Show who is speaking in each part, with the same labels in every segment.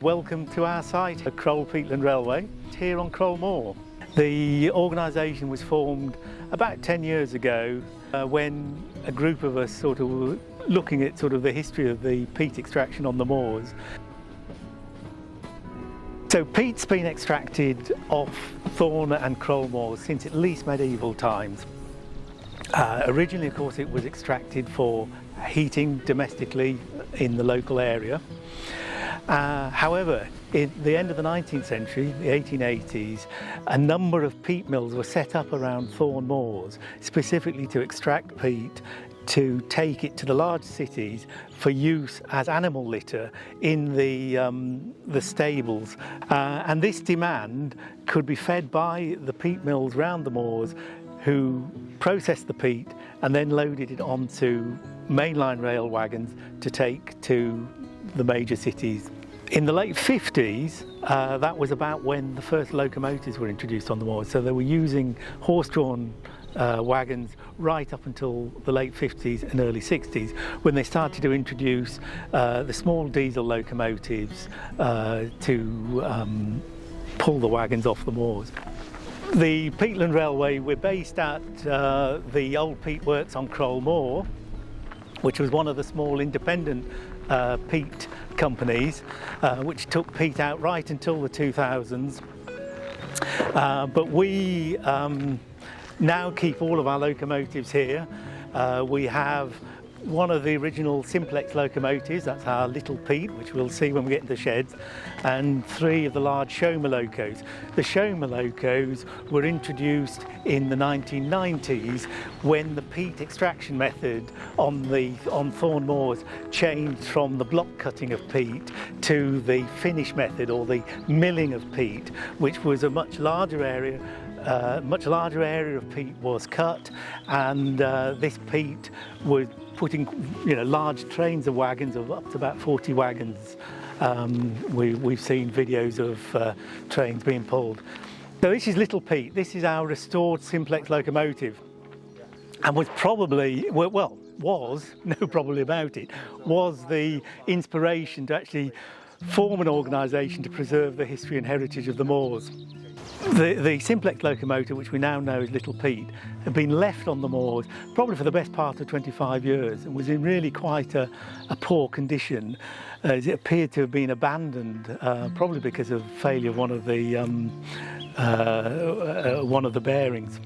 Speaker 1: welcome to our site at Crowle Peatland Railway here on Crowle Moor. The organisation was formed about 10 years ago when a group of us sort of were looking at sort of the history of the peat extraction on the moors. So peat's been extracted off Thorne and Crowle moors since at least medieval times. Originally, of course, it was extracted for heating domestically in the local area. However, in the end of the 19th century, the 1880s, a number of peat mills were set up around Thorne moors, specifically to extract peat, to take it to the large cities for use as animal litter in the stables. And this demand could be fed by the peat mills round the moors, who processed the peat and then loaded it onto mainline rail wagons to take to the major cities. In the late 50s, that was about when the first locomotives were introduced on the moors. So they were using horse-drawn wagons right up until the late 50s and early 60s, when they started to introduce the small diesel locomotives to pull the wagons off the moors. The Peatland Railway, we're based at the old peat works on Crowle Moor, which was one of the small independent peat companies which took peat out right until the 2000s. But we now keep all of our locomotives here. We have one of the original simplex locomotives, that's our little peat, which we'll see when we get into the sheds, and 3 of the large Shomer locos. The Shomer locos were introduced in the 1990s when the peat extraction method on Thorne moors changed from the block cutting of peat to the finish method, or the milling of peat, which was a much larger area of peat was cut, and this peat was putting large trains of wagons of up to about 40 wagons. We've seen videos of trains being pulled. So this is Little Pete. This is our restored simplex locomotive, and was probably, was the inspiration to actually form an organisation to preserve the history and heritage of the moors. The simplex locomotive, which we now know as Little Pete, had been left on the moors probably for the best part of 25 years and was in really quite a poor condition, as it appeared to have been abandoned, probably because of failure of one of the bearings.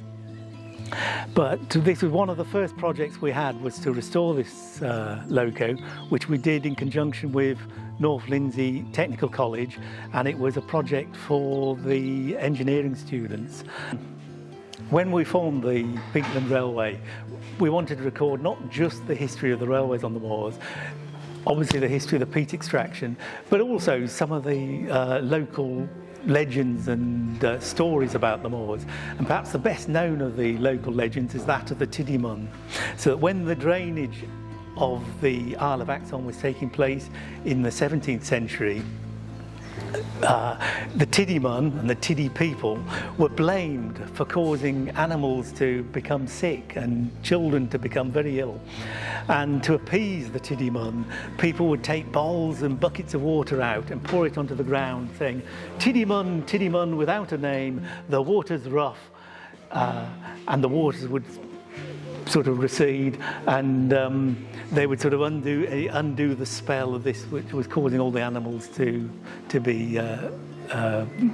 Speaker 1: But this was one of the first projects we had, was to restore this loco, which we did in conjunction with North Lindsey Technical College, and it was a project for the engineering students. When we formed the Peatland Railway, we wanted to record not just the history of the railways on the moors, obviously the history of the peat extraction, but also some of the local legends and stories about the moors. And perhaps the best known of the local legends is that of the Tiddymun. So that when the drainage of the Isle of Axon was taking place in the 17th century, the Tiddymun and the Tiddy people were blamed for causing animals to become sick and children to become very ill. And to appease the Tiddymun, people would take bowls and buckets of water out and pour it onto the ground, saying, "Tiddymun, Tiddymun without a name, the water's rough," and the waters would sort of recede, and they would sort of undo the spell of this, which was causing all the animals to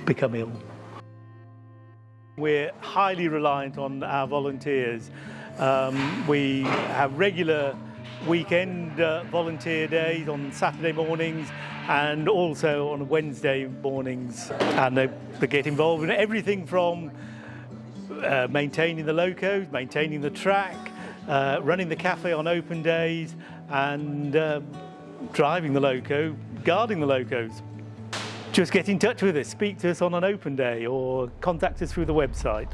Speaker 1: become ill. We're highly reliant on our volunteers. We have regular weekend volunteer days on Saturday mornings and also on Wednesday mornings, and they get involved in everything from maintaining the locos, maintaining the track, running the cafe on open days, and driving the loco, guarding the locos. Just get in touch with us, speak to us on an open day, or contact us through the website.